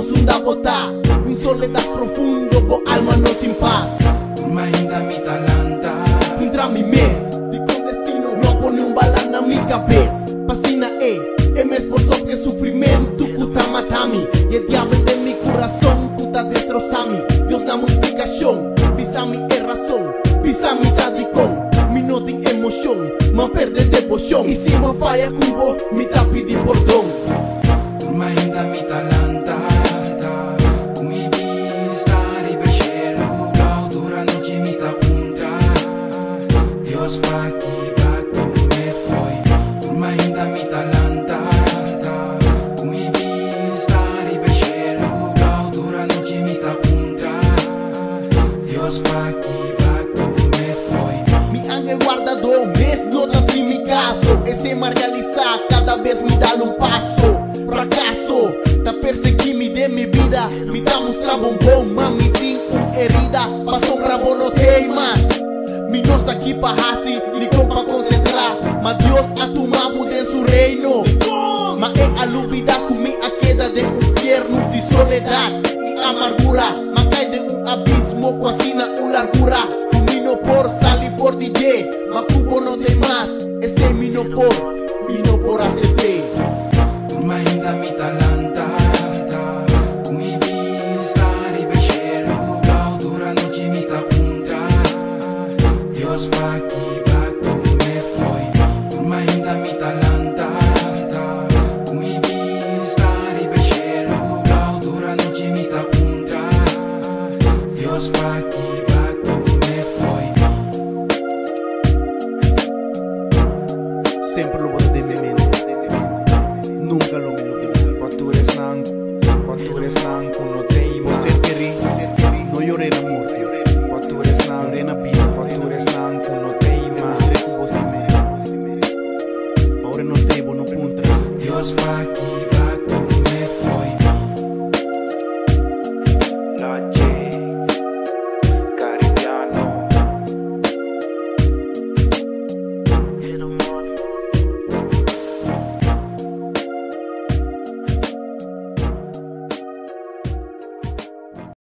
nos hunda botar. Un soledad profundo, bo alma no tem paz. Uma ainda me talanta. Contra mi mes, de con destino no pone un bala na mi cabeça. Pasina me esforzó que sufrimiento cuta matami. Y el diablo de mi corazón cuta destrozami. Dios dame explicación, visa mi razón, visa mi tradicón. Mi no tem emoción, me perde devoción. Y si me falla cubo, mi tapi de perdón. Uma ainda me talanta. Com mi vista ribecelo, claudura no te me punta. Dios pa' aquí va tu me foi. Uma ainda me talanta. Com mi vista ribecelo, claudura no te me punta. Dios pa' aquí va tu me foi. Mi ángel guardador, mes notas en mi caso. Ese me realiza, cada vez me da un paso. Fracaso, ta perseguimi de mi vida. Me da mostrar bombom, mami tem herida. Pasó un rabo no tem más. Mi nos aquí pa hasi, ni pa concentrar. Mas Dios ha tomado de su reino. Ma alubida con mi a queda de infierno, de soledad y amargura. Ma cae de un abismo, cocina un largura. Camino por salir por DJ, ma cubo no de más. Ese mino por acepté. Uma ainda me talanta. Com mi vista ribecelo, claudura no te me punta. Dios pa' aquí va tu me foi. Uma ainda me talanta. Com mi vista ribecelo, claudura no te me punta. Dios pa' aquí